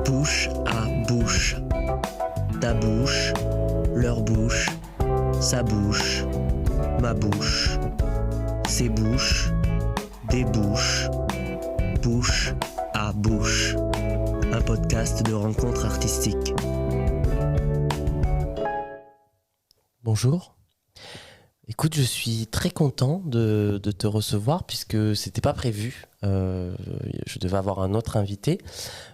Bouche à bouche. Ta bouche, leur bouche, sa bouche, ma bouche, ses bouches, des bouches, bouche à bouche. Un podcast de rencontres artistiques. Bonjour. Écoute, je suis très content de te recevoir puisque c'était pas prévu. Je devais avoir un autre invité,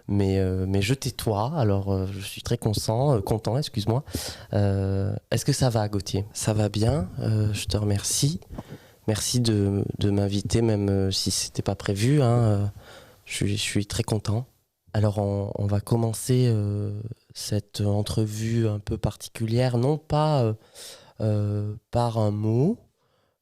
mais je tais-toi. Alors, je suis très content, excuse-moi. Est-ce que ça va, Gauthier ? Ça va bien. Je te remercie. Merci de m'inviter, même si c'était pas prévu. Je suis très content. Alors, on va commencer cette entrevue un peu particulière, non pas par un mot,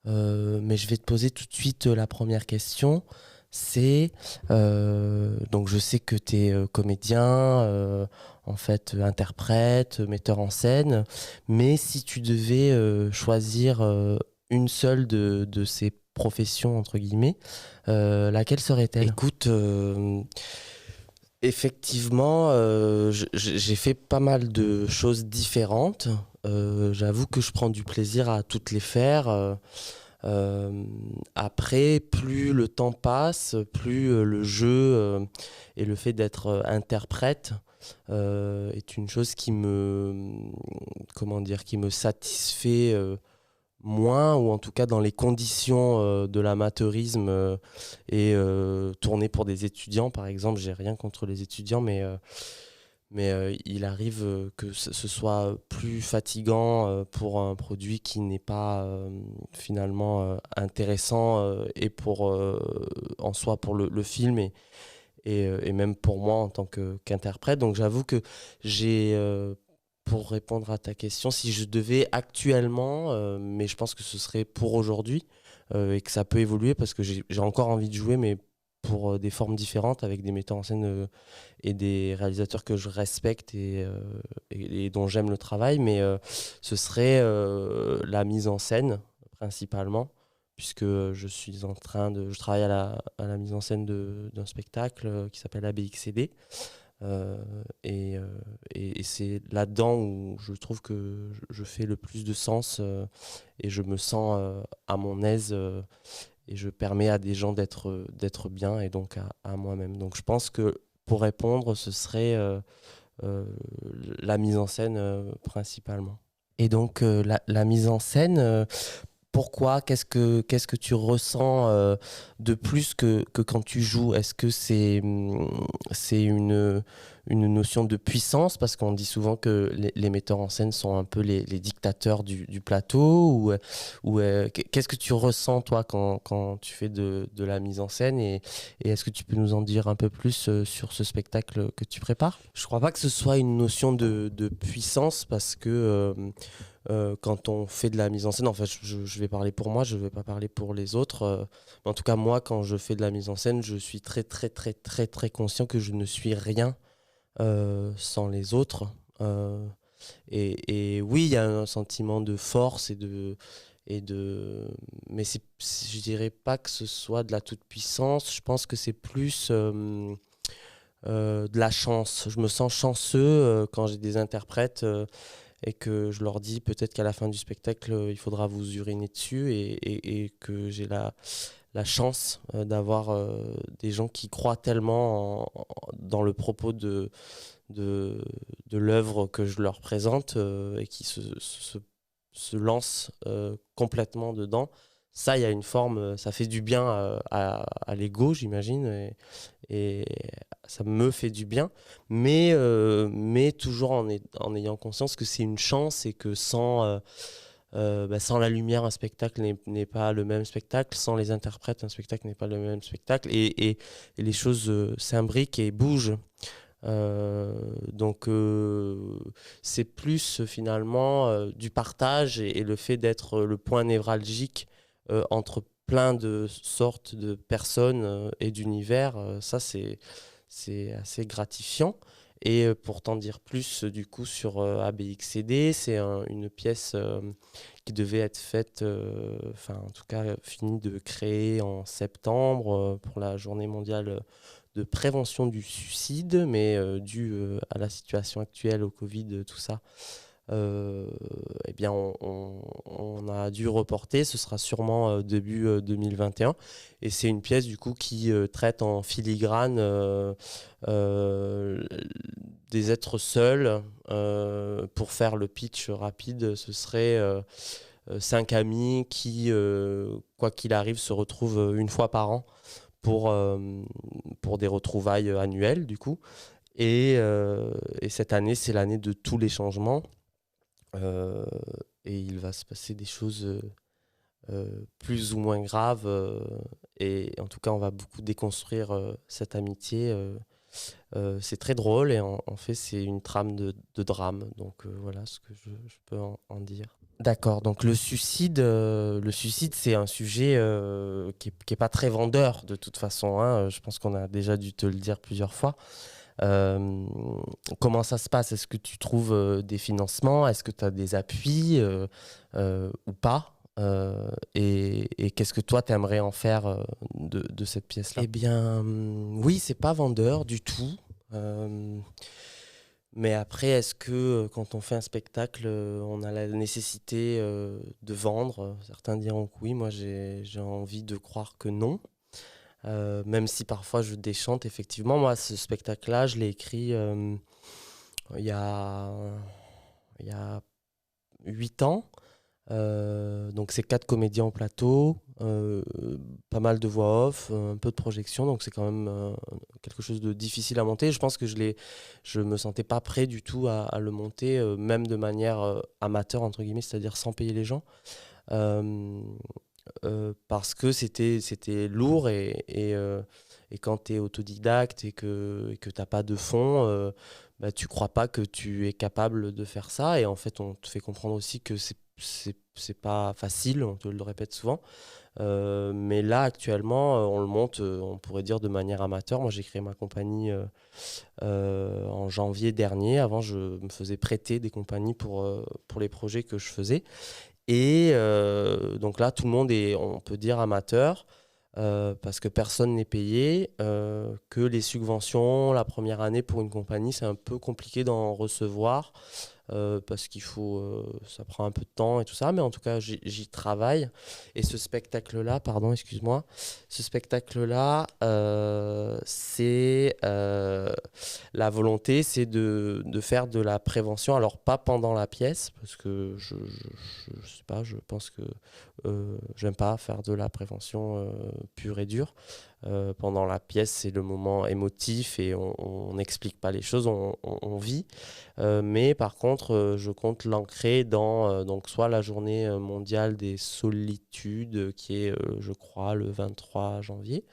mais je vais te poser tout de suite la première question. C'est, donc je sais que tu es comédien, en fait interprète, metteur en scène, mais si tu devais choisir une seule de ces professions, entre guillemets, laquelle serait-elle ? Écoute, effectivement, j'ai fait pas mal de choses différentes. J'avoue que je prends du plaisir à toutes les faire. Après, plus le temps passe, plus le jeu et le fait d'être interprète est une chose qui qui me satisfait moins, ou en tout cas dans les conditions de l'amateurisme et tourner pour des étudiants, par exemple. J'ai rien contre les étudiants, mais il arrive que ce soit plus fatigant pour un produit qui n'est pas finalement intéressant et en soi pour le film et même pour moi en tant qu'interprète. Donc j'avoue que j'ai, pour répondre à ta question, si je devais actuellement, mais je pense que ce serait pour aujourd'hui et que ça peut évoluer parce que j'ai encore envie de jouer, mais pour des formes différentes, avec des metteurs en scène et des réalisateurs que je respecte et dont j'aime le travail, mais ce serait la mise en scène principalement, puisque je travaille à la mise en scène d'un spectacle qui s'appelle ABXCD, et c'est là-dedans où je trouve que je fais le plus de sens et je me sens à mon aise et je permets à des gens d'être bien et donc à moi-même. Donc je pense que pour répondre, ce serait la mise en scène principalement. Et donc la mise en scène, pourquoi ? Qu'est-ce que tu ressens de plus que quand tu joues ? Est-ce que c'est une notion de puissance ? Parce qu'on dit souvent que les metteurs en scène sont un peu les dictateurs du plateau. Qu'est-ce que tu ressens, toi, quand tu fais de la mise en scène ? Et est-ce que tu peux nous en dire un peu plus sur ce spectacle que tu prépares ? Je ne crois pas que ce soit une notion de puissance, parce que quand on fait de la mise en scène, en fait, je vais parler pour moi, je ne vais pas parler pour les autres. Mais en tout cas, moi, quand je fais de la mise en scène, je suis très, très, très, très, très conscient que je ne suis rien sans les autres. Et oui, il y a un sentiment de force mais je dirais pas que ce soit de la toute-puissance. Je pense que c'est plus de la chance. Je me sens chanceux quand j'ai des interprètes et que je leur dis peut-être qu'à la fin du spectacle, il faudra vous uriner dessus, et que j'ai la chance d'avoir des gens qui croient tellement dans le propos de l'œuvre que je leur présente et qui se lancent complètement dedans. Ça, il y a une forme, ça fait du bien à l'ego, j'imagine, et ça me fait du bien, mais toujours en ayant conscience que c'est une chance et que sans la lumière, un spectacle n'est pas le même spectacle. Sans les interprètes, un spectacle n'est pas le même spectacle. Et les choses s'imbriquent et bougent. Donc c'est plus finalement du partage et le fait d'être le point névralgique entre plein de sortes de personnes et d'univers. Ça, c'est assez gratifiant. Et pour t'en dire plus, du coup, sur ABXCD, c'est une pièce qui devait être faite, enfin, en tout cas, finie de créer en septembre pour la journée mondiale de prévention du suicide, mais dû à la situation actuelle, au Covid, tout ça. Eh bien, on a dû reporter. Ce sera sûrement début 2021. Et c'est une pièce du coup qui traite en filigrane des êtres seuls. Pour faire le pitch rapide, ce serait 5 amis qui, quoi qu'il arrive, se retrouvent une fois par an pour des retrouvailles annuelles du coup. Et cette année, c'est l'année de tous les changements. Et il va se passer des choses plus ou moins graves. Et en tout cas, on va beaucoup déconstruire cette amitié. C'est très drôle et en fait, c'est une trame de drame. Donc voilà ce que je peux en dire. D'accord, donc le suicide, c'est un sujet qui est pas très vendeur de toute façon, hein. Je pense qu'on a déjà dû te le dire plusieurs fois. Euh, Comment ça se passe? Est-ce que tu trouves des financements? Est-ce que tu as des appuis ou pas? Et qu'est-ce que toi, tu aimerais en faire de cette pièce-là? Eh bien, oui, c'est pas vendeur du tout. Mais après, est-ce que quand on fait un spectacle, on a la nécessité de vendre? Certains diront que oui, moi j'ai envie de croire que non. Même si parfois je déchante, effectivement. Moi, ce spectacle-là, je l'ai écrit il y a, il y a 8 ans. Donc, c'est 4 comédiens au plateau, pas mal de voix off, un peu de projection. Donc, c'est quand même quelque chose de difficile à monter. Je pense que je me sentais pas prêt du tout à le monter, même de manière amateur, entre guillemets, c'est-à-dire sans payer les gens. Euh, Parce que c'était lourd et quand tu es autodidacte et que tu n'as pas de fond, bah, tu crois pas que tu es capable de faire ça. Et en fait, on te fait comprendre aussi que c'est pas facile, on te le répète souvent. Mais là, actuellement, on le monte, on pourrait dire de manière amateur. Moi, j'ai créé ma compagnie en janvier dernier. Avant, je me faisais prêter des compagnies pour les projets que je faisais. Et donc là, tout le monde est, on peut dire, amateur, parce que personne n'est payé, que les subventions, la première année pour une compagnie, c'est un peu compliqué d'en recevoir, parce qu'il faut, ça prend un peu de temps et tout ça, mais en tout cas, j'y travaille. Et ce spectacle-là, pardon, excuse-moi, ce spectacle-là, c'est la volonté, c'est de faire de la prévention. Alors, pas pendant la pièce, parce que je sais pas, je pense que j'aime pas faire de la prévention pure et dure. Pendant la pièce, c'est le moment émotif et on n'explique pas les choses, on vit. Mais par contre, je compte l'ancrer dans donc soit la journée mondiale des solitudes, qui est, je crois, le 23 janvier,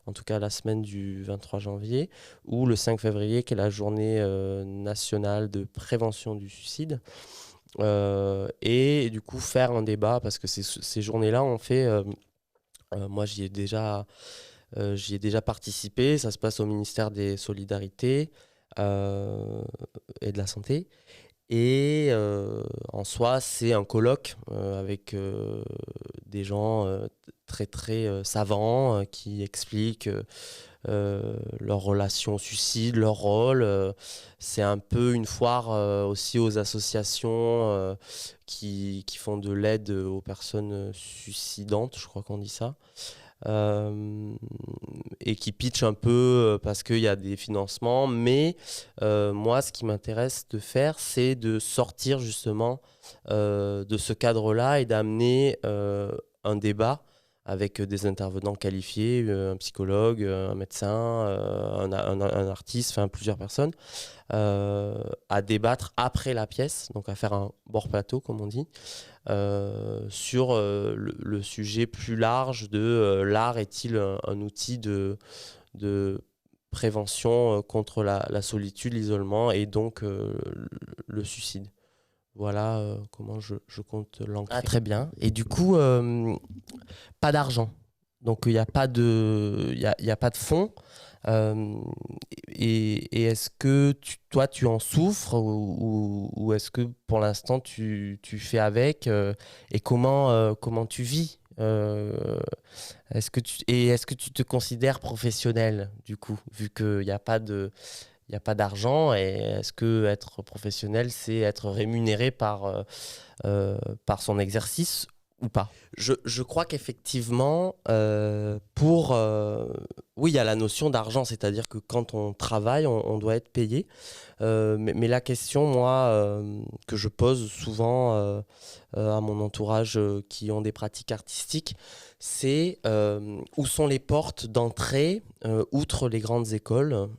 en tout cas la semaine du 23 janvier, ou le 5 février, qui est la journée nationale de prévention du suicide. Et du coup, faire un débat, parce que ces journées-là, on fait... moi, j'y ai déjà participé. Ça se passe au ministère des Solidarités et de la Santé. Et en soi, c'est un colloque avec des gens très très savants qui expliquent leur relation au suicide, leur rôle. C'est un peu une foire aussi aux associations qui font de l'aide aux personnes suicidantes, je crois qu'on dit ça. Euh, et qui pitch un peu parce qu'il y a des financements. Mais moi, ce qui m'intéresse de faire, c'est de sortir justement de ce cadre-là et d'amener un débat avec des intervenants qualifiés, un psychologue, un médecin, un artiste, enfin plusieurs personnes, à débattre après la pièce, donc à faire un bord plateau, comme on dit, sur le sujet plus large de l'art est-il un outil de prévention contre la solitude, l'isolement et donc le suicide. Voilà comment je compte l'ancrer. Ah, très bien. Et du coup, pas d'argent. Donc il n'y a pas de, il y a pas de fond. Euh, et est-ce que toi, tu en souffres ou est-ce que pour l'instant, tu fais avec et comment tu vis est-ce que tu te considères professionnel du coup, vu qu'il n'y a pas il n'y a pas d'argent et est-ce que être professionnel, c'est être rémunéré par son exercice ou pas? Je crois qu'effectivement, oui, il y a la notion d'argent, c'est-à-dire que quand on travaille, on doit être payé. Mais la question, moi, que je pose souvent à mon entourage qui ont des pratiques artistiques, c'est où sont les portes d'entrée, outre les grandes écoles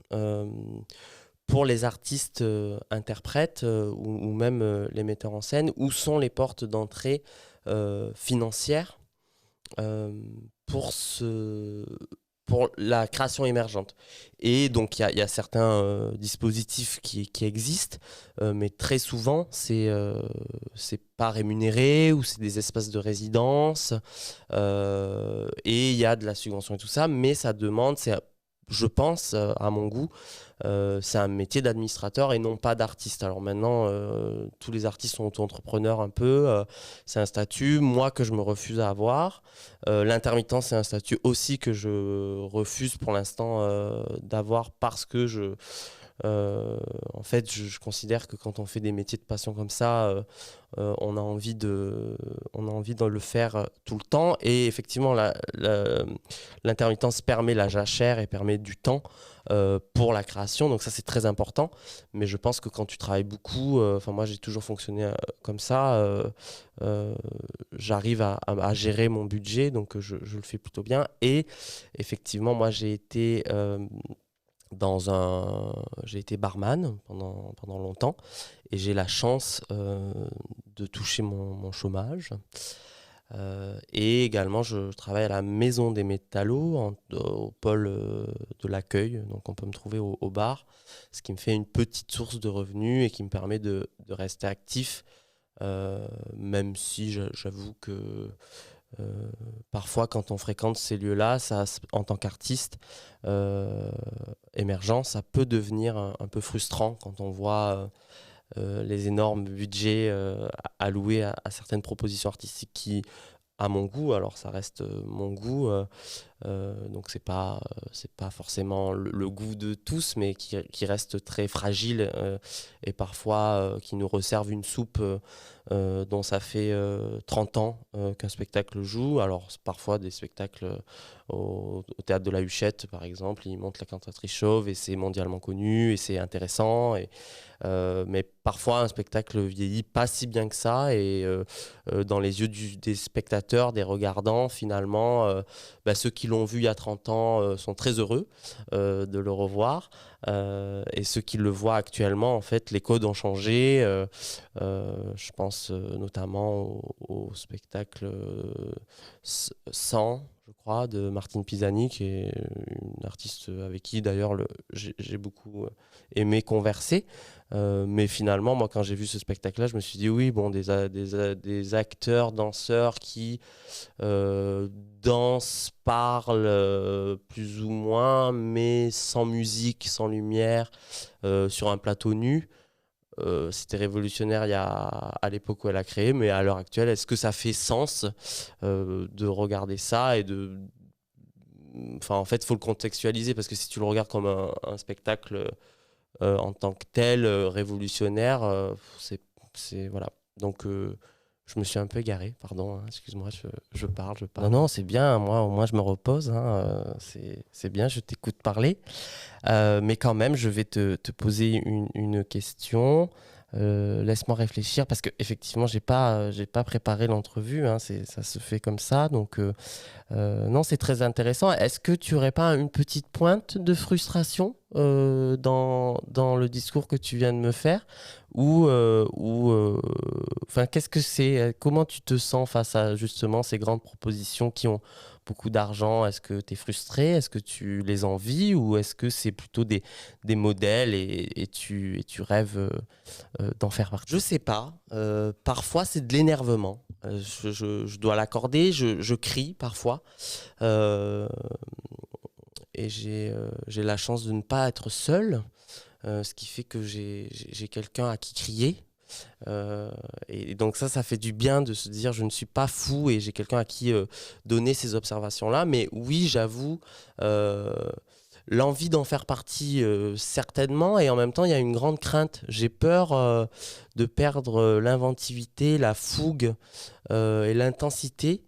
pour les artistes interprètes ou même les metteurs en scène, où sont les portes d'entrée financières euh, pour, ce, pour la création émergente. Et donc, il y a certains dispositifs qui existent, mais très souvent, c'est pas rémunéré ou c'est des espaces de résidence. Et il y a de la subvention et tout ça, mais ça demande, je pense, à mon goût, c'est un métier d'administrateur et non pas d'artiste. Alors maintenant, tous les artistes sont auto-entrepreneurs un peu. C'est un statut, moi, que je me refuse à avoir. L'intermittence, c'est un statut aussi que je refuse pour l'instant d'avoir parce que en fait, je considère que quand on fait des métiers de passion comme ça, on a envie on a envie de le faire tout le temps. Et effectivement, l'intermittence permet la jachère et permet du temps pour la création. Donc ça, c'est très important. Mais je pense que quand tu travailles beaucoup, enfin moi, j'ai toujours fonctionné comme ça. J'arrive à gérer mon budget, donc je le fais plutôt bien. Et effectivement, moi, j'ai été barman pendant longtemps et j'ai la chance de toucher mon chômage. Et également, je travaille à la Maison des Métallos, au pôle de l'accueil. Donc, on peut me trouver au bar, ce qui me fait une petite source de revenus et qui me permet de rester actif, même si j'avoue que parfois, quand on fréquente ces lieux-là, en tant qu'artiste émergent, ça peut devenir un peu frustrant quand on voit les énormes budgets alloués à certaines propositions artistiques qui, à mon goût, alors ça reste mon goût, donc c'est pas forcément le goût de tous, mais qui reste très fragile et parfois qui nous resservent une soupe dont ça fait 30 ans qu'un spectacle joue. Alors parfois des spectacles au théâtre de la Huchette par exemple, ils montent La Cantatrice Chauve et c'est mondialement connu et c'est intéressant, mais parfois un spectacle vieillit pas si bien que ça et dans les yeux des spectateurs, des regardants, finalement ceux qui l'ont vu il y a 30 ans sont très heureux de le revoir et ceux qui le voient actuellement, en fait, les codes ont changé. Je pense notamment au spectacle 100, je crois, de Martine Pisani, qui est une artiste avec qui, d'ailleurs, j'ai beaucoup aimé converser. Mais finalement, moi, quand j'ai vu ce spectacle-là, je me suis dit, oui, bon, des acteurs, danseurs qui dansent, parlent plus ou moins, mais sans musique, sans lumière, sur un plateau nu. C'était révolutionnaire à l'époque où elle a créé, mais à l'heure actuelle, est-ce que ça fait sens de regarder ça Enfin, en fait, il faut le contextualiser parce que si tu le regardes comme un spectacle en tant que tel, révolutionnaire, voilà. Donc, je me suis un peu égaré, pardon, hein, excuse-moi, je parle. Non, non, c'est bien, moi, au moins je me repose, hein, c'est bien, je t'écoute parler. Mais quand même, je vais te poser une question. Laisse-moi réfléchir parce que effectivement, j'ai pas préparé l'entrevue. Hein, ça se fait comme ça. Donc, non, c'est très intéressant. Est-ce que tu aurais pas une petite pointe de frustration dans le discours que tu viens de me faire enfin, qu'est-ce que c'est? Comment tu te sens face à justement ces grandes propositions qui ont beaucoup d'argent, est-ce que tu es frustré? Est-ce que tu les envies? Ou est-ce que c'est plutôt des modèles et tu rêves d'en faire partie? Je sais pas. Parfois, c'est de l'énervement. Je dois l'accorder. Je crie parfois. Euh, et j'ai la chance de ne pas être seul, ce qui fait que j'ai quelqu'un à qui crier. Et donc ça fait du bien de se dire je ne suis pas fou et j'ai quelqu'un à qui donner ces observations-là. Mais oui, j'avoue, l'envie d'en faire partie, certainement, et en même temps, il y a une grande crainte. J'ai peur de perdre l'inventivité, la fougue et l'intensité.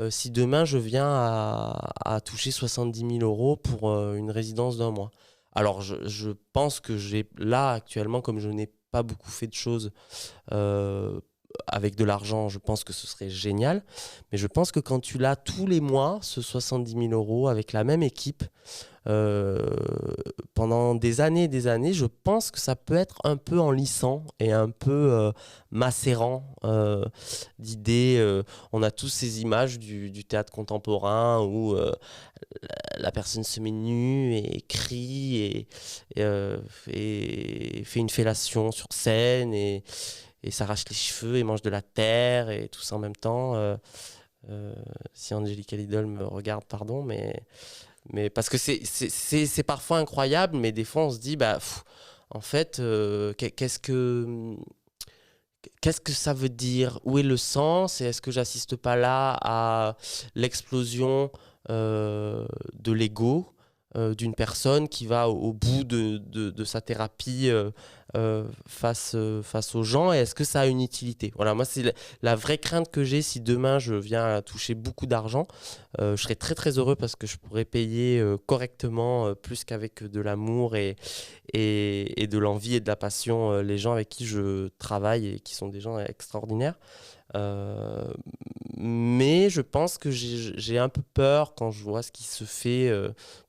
Si demain je viens à toucher 70 000 € pour une résidence d'un mois. Alors je pense que là actuellement, comme je n'ai pas beaucoup fait de choses euh, avec de l'argent, je pense que ce serait génial. Mais je pense que quand tu l'as tous les mois, ce 70 000 € avec la même équipe, euh, pendant des années, je pense que ça peut être un peu enlissant et un peu macérant d'idées. On a tous ces images du théâtre contemporain où la personne se met nue et crie et fait une fellation sur scène et s'arrache les cheveux et mange de la terre et tout ça en même temps. Si Angelica Lidl me regarde, pardon, mais parce que c'est parfois incroyable, mais des fois on se dit, bah, en fait, qu'est-ce que ça veut dire? Où est le sens? Et est-ce que j'assiste pas là à l'explosion de l'ego d'une personne qui va au bout de sa thérapie face aux gens? Et est-ce que ça a une utilité? Voilà, moi, c'est la vraie crainte que j'ai si demain je viens à toucher beaucoup d'argent. Je serais très très heureux parce que je pourrais payer correctement, plus qu'avec de l'amour et de l'envie et de la passion, les gens avec qui je travaille et qui sont des gens extraordinaires. Euh, mais je pense que j'ai un peu peur quand je vois ce qui se fait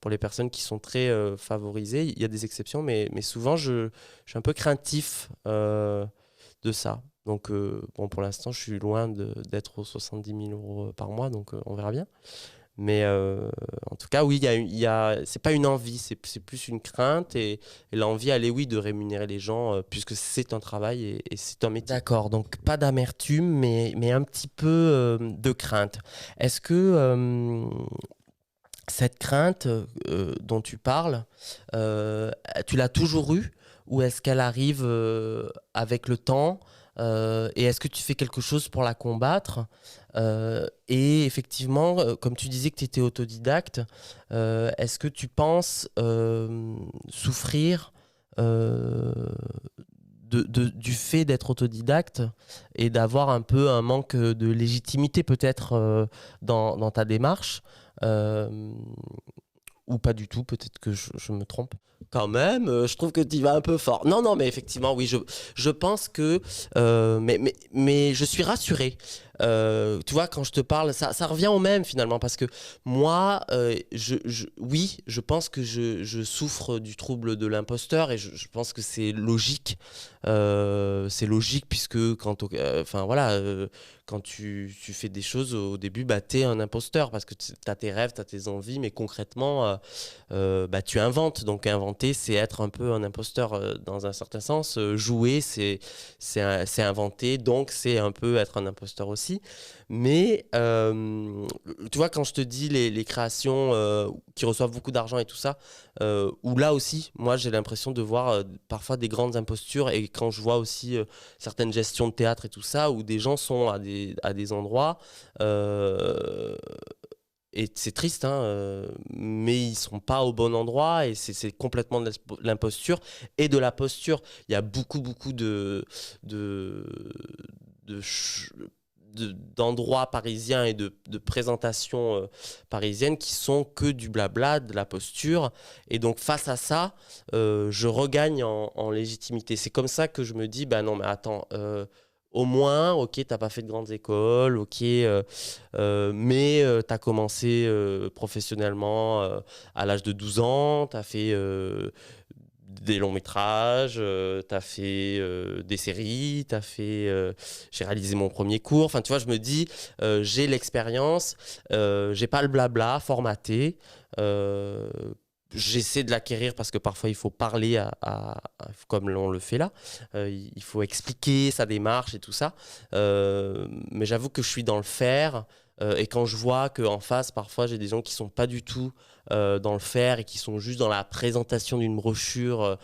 pour les personnes qui sont très favorisées. Il y a des exceptions, mais souvent je suis un peu craintif de ça. Donc, bon, pour l'instant, je suis loin d'être aux 70 000 € par mois, donc on verra bien. Mais en tout cas, oui, c'est pas une envie, c'est plus une crainte. Et l'envie, elle est, oui, de rémunérer les gens, puisque c'est un travail et c'est un métier. D'accord, donc pas d'amertume, mais un petit peu de crainte. Est-ce que cette crainte dont tu parles, tu l'as toujours eue ou est-ce qu'elle arrive avec le temps et est-ce que tu fais quelque chose pour la combattre? Et effectivement, comme tu disais que tu étais autodidacte, est-ce que tu penses souffrir euh, du fait d'être autodidacte et d'avoir un peu un manque de légitimité peut-être dans ta démarche euh, ou pas du tout, peut-être que je me trompe. Quand même, je trouve que tu vas un peu fort. Non, non, mais effectivement, oui, je pense que... mais je suis rassuré. Tu vois, quand je te parle, ça revient au même finalement, parce que moi, oui, je pense que je souffre du trouble de l'imposteur et je pense que c'est logique. C'est logique puisque enfin voilà, quand tu fais des choses au début, bah, tu es un imposteur parce que tu as tes rêves, tu as tes envies, mais concrètement, bah, tu inventes. Donc inventer, c'est être un peu un imposteur dans un certain sens. Jouer, c'est inventer, donc c'est un peu être un imposteur aussi. Mais tu vois, quand je te dis les créations qui reçoivent beaucoup d'argent et tout ça, où là aussi, moi j'ai l'impression de voir parfois des grandes impostures. Et quand je vois aussi certaines gestions de théâtre et tout ça, où des gens sont à des endroits, et c'est triste, hein, mais ils sont pas au bon endroit et c'est complètement de l'imposture et de la posture. Il y a beaucoup de, de ch- d'endroits parisiens et de présentations parisiennes qui sont que du blabla, de la posture. Et donc face à ça, je regagne en légitimité. C'est comme ça que je me dis, bah non, mais attends, au moins, ok, t'as pas fait de grandes écoles, ok, mais t'as commencé professionnellement à l'âge de 12 ans, t'as fait des longs métrages, tu as fait des séries, j'ai réalisé mon premier cours. Enfin, tu vois, je me dis, j'ai l'expérience, j'ai pas le blabla formaté. J'essaie de l'acquérir parce que parfois il faut parler comme on le fait là. Il faut expliquer sa démarche et tout ça. Mais j'avoue que je suis dans le faire. Et quand je vois qu'en face, parfois, j'ai des gens qui sont pas du tout dans le faire et qui sont juste dans la présentation d'une brochure,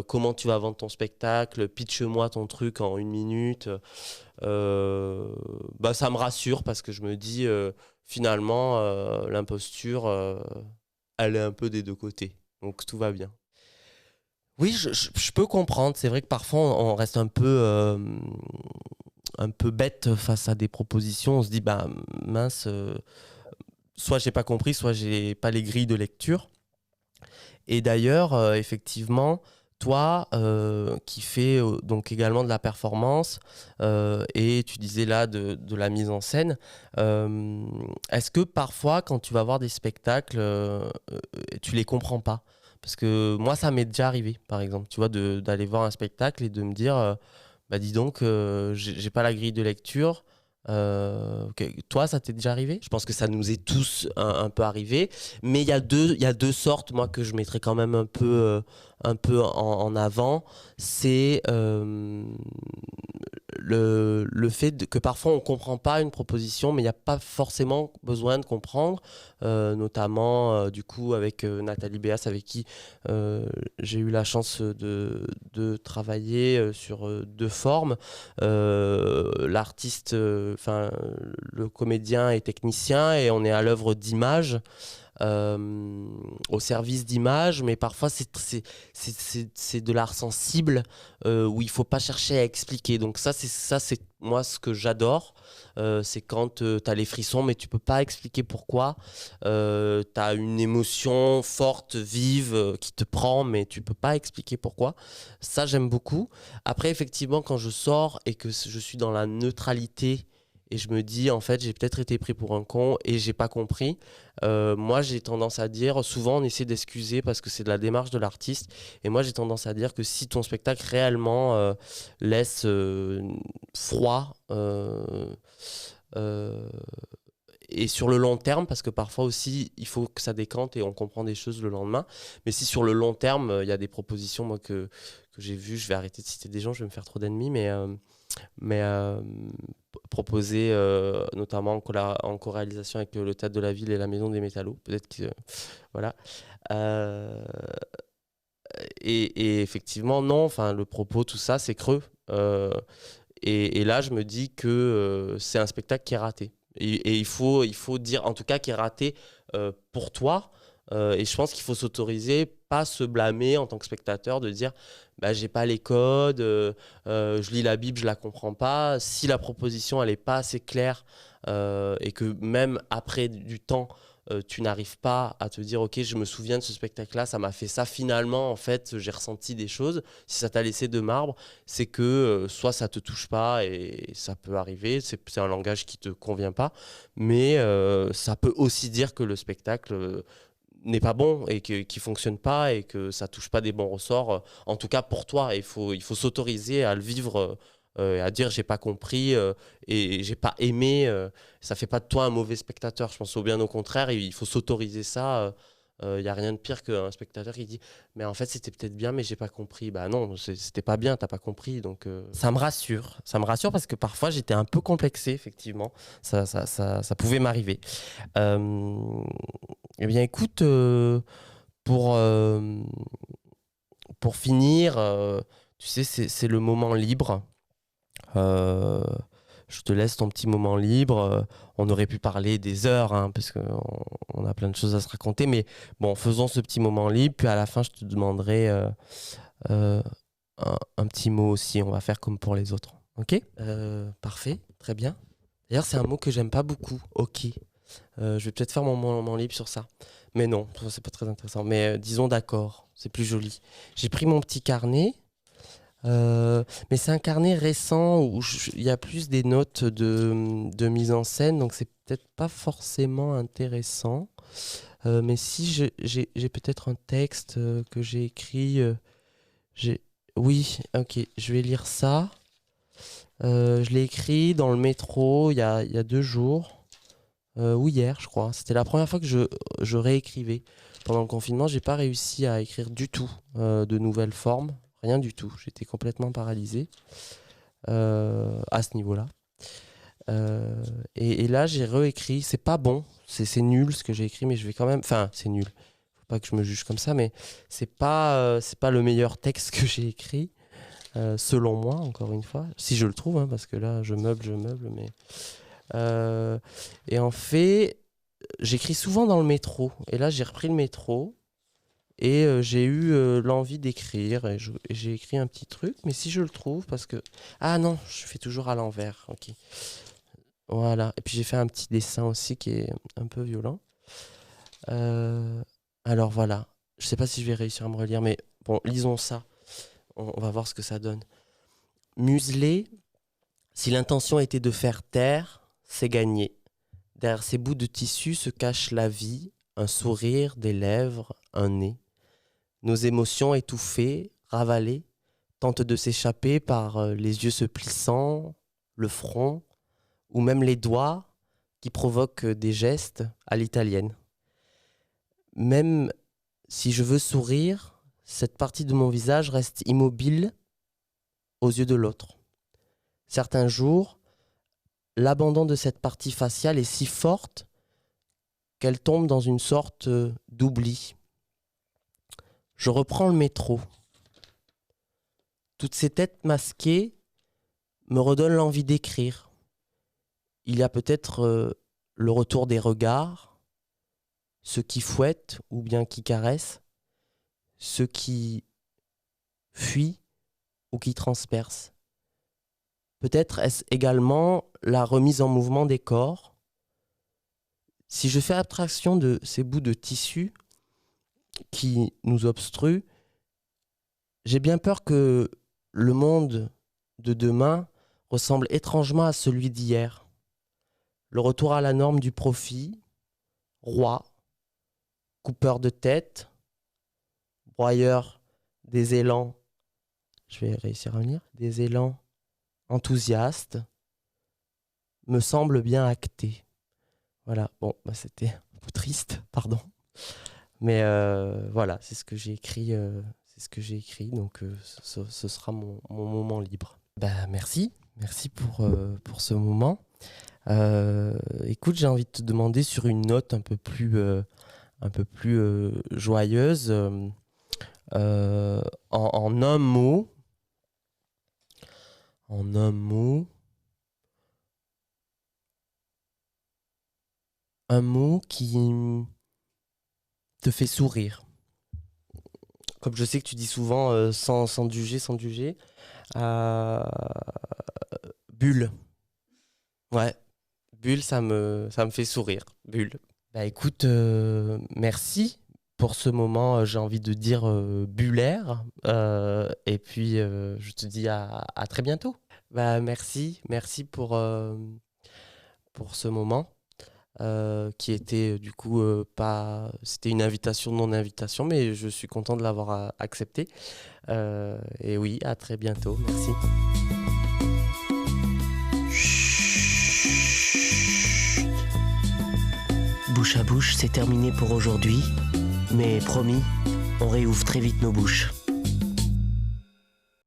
comment tu vas vendre ton spectacle, pitch-moi ton truc en 1 minute, ça me rassure parce que je me dis finalement l'imposture, elle est un peu des deux côtés, donc tout va bien. Oui, je peux comprendre, c'est vrai que parfois on reste un peu bête face à des propositions, on se dit bah mince, soit j'ai pas compris, soit j'ai pas les grilles de lecture. Et d'ailleurs, effectivement, toi qui fais donc également de la performance et tu disais là de la mise en scène, est-ce que parfois quand tu vas voir des spectacles, tu les comprends pas? Parce que moi, ça m'est déjà arrivé, par exemple, tu vois, d'aller voir un spectacle et de me dire, bah dis donc, j'ai pas la grille de lecture. Toi, ça t'est déjà arrivé? Je pense que ça nous est tous un peu arrivé, mais il y a deux sortes, moi, que je mettrais quand même un peu en avant. C'est le fait que parfois on ne comprend pas une proposition, mais il n'y a pas forcément besoin de comprendre, notamment du coup avec Nathalie Béas, avec qui j'ai eu la chance de travailler sur 2 formes. L'artiste, le comédien est technicien et on est à l'œuvre d'images. Au service d'images, mais parfois c'est de l'art sensible où il ne faut pas chercher à expliquer. Donc ça c'est moi ce que j'adore. C'est quand tu as les frissons, mais tu ne peux pas expliquer pourquoi. Tu as une émotion forte, vive, qui te prend, mais tu ne peux pas expliquer pourquoi. Ça, j'aime beaucoup. Après, effectivement, quand je sors et que je suis dans la neutralité, et je me dis, en fait, j'ai peut-être été pris pour un con et j'ai pas compris. Moi, j'ai tendance à dire, souvent on essaie d'excuser parce que c'est de la démarche de l'artiste. Et moi, j'ai tendance à dire que si ton spectacle réellement laisse froid, et sur le long terme, parce que parfois aussi, il faut que ça décante et on comprend des choses le lendemain. Mais si sur le long terme, il y a des propositions moi, que j'ai vues, je vais arrêter de citer des gens, je vais me faire trop d'ennemis, mais proposé notamment en co-réalisation avec le Théâtre de la Ville et la Maison des Métallos. Peut-être que... voilà. Et effectivement, non, enfin, le propos, tout ça, c'est creux. Et là, je me dis que c'est un spectacle qui est raté. Et il faut dire, en tout cas, qui est raté pour toi. Et je pense qu'il faut s'autoriser, pas se blâmer en tant que spectateur, de dire bah, j'ai pas les codes, je lis la Bible, je la comprends pas. Si la proposition elle est pas assez claire et que même après du temps, tu n'arrives pas à te dire ok, je me souviens de ce spectacle-là, ça m'a fait ça. Finalement, en fait, j'ai ressenti des choses. Si ça t'a laissé de marbre, c'est que soit ça te touche pas et ça peut arriver. C'est un langage qui te convient pas, mais ça peut aussi dire que le spectacle n'est pas bon et qui fonctionne pas et que ça touche pas des bons ressorts, en tout cas pour toi. Il faut s'autoriser à le vivre, à dire j'ai pas compris et j'ai pas aimé. Ça fait pas de toi un mauvais spectateur, je pense bien au contraire. Il faut s'autoriser ça. Il y a rien de pire qu'un spectateur qui dit mais en fait c'était peut-être bien mais j'ai pas compris. Bah non, c'était pas bien, t'as pas compris. Donc ça me rassure parce que parfois j'étais un peu complexé, effectivement. Ça pouvait m'arriver. Eh bien, écoute, pour finir, tu sais, c'est le moment libre. Je te laisse ton petit moment libre. On aurait pu parler des heures, hein, parce qu'on a plein de choses à se raconter. Mais bon, faisons ce petit moment libre. Puis à la fin, je te demanderai un petit mot aussi. On va faire comme pour les autres. Ok? Parfait, très bien. D'ailleurs, c'est un mot que j'aime pas beaucoup. Ok. Je vais peut-être faire mon moment libre sur ça. Mais non, c'est pas très intéressant. Mais disons d'accord, c'est plus joli. J'ai pris mon petit carnet, mais c'est un carnet récent où il y a plus des notes de mise en scène, donc c'est peut-être pas forcément intéressant. Mais si j'ai peut-être un texte que j'ai écrit J'ai... Oui, ok, je vais lire ça. Je l'ai écrit dans le métro il y a 2 jours. Ou hier, je crois. C'était la première fois que je réécrivais. Pendant le confinement, j'ai pas réussi à écrire du tout de nouvelles formes. Rien du tout. J'étais complètement paralysé à ce niveau-là. Et là, j'ai réécrit. C'est pas bon. C'est nul ce que j'ai écrit, mais je vais quand même... Enfin, c'est nul. Faut pas que je me juge comme ça, mais c'est pas le meilleur texte que j'ai écrit. Selon moi, encore une fois. Si je le trouve, hein, parce que là, je meuble, mais... et en fait, j'écris souvent dans le métro. Et là, j'ai repris le métro et j'ai eu l'envie d'écrire. Et j'ai écrit un petit truc, mais si je le trouve, parce que... Ah non, je fais toujours à l'envers. Ok. Voilà. Et puis j'ai fait un petit dessin aussi qui est un peu violent. Alors voilà. Je sais pas si je vais réussir à me relire, mais bon, lisons ça. On va voir ce que ça donne. Museler, si l'intention était de faire taire, c'est gagné. Derrière ces bouts de tissu se cache la vie, un sourire, des lèvres, un nez. Nos émotions étouffées, ravalées, tentent de s'échapper par les yeux se plissant, le front, ou même les doigts qui provoquent des gestes à l'italienne. Même si je veux sourire, cette partie de mon visage reste immobile aux yeux de l'autre. Certains jours, l'abandon de cette partie faciale est si forte qu'elle tombe dans une sorte d'oubli. Je reprends le métro. Toutes ces têtes masquées me redonnent l'envie d'écrire. Il y a peut-être le retour des regards, ceux qui fouettent ou bien qui caressent, ceux qui fuient ou qui transpercent. Peut-être est-ce également la remise en mouvement des corps. Si je fais abstraction de ces bouts de tissu qui nous obstruent, j'ai bien peur que le monde de demain ressemble étrangement à celui d'hier. Le retour à la norme du profit, roi, coupeur de tête, broyeur des élans, je vais réussir à lire, des élans enthousiastes, me semble bien acté. Voilà, bon, bah c'était un peu triste, pardon. Mais voilà, c'est ce que j'ai écrit, donc ce sera mon moment libre. Bah merci pour ce moment. Écoute, j'ai envie de te demander sur une note un peu plus joyeuse, en un mot, un mot qui te fait sourire. Comme je sais que tu dis souvent sans juger, bulle. Ouais, bulle, ça me fait sourire. Bulle. Bah écoute, merci pour ce moment, j'ai envie de dire bullaire. Et puis, je te dis à très bientôt. Bah merci pour ce moment. Qui était du coup pas... C'était une invitation non-invitation, mais je suis content de l'avoir accepté. Et oui, à très bientôt. Merci. Chut. Bouche à bouche, c'est terminé pour aujourd'hui. Mais promis, on réouvre très vite nos bouches.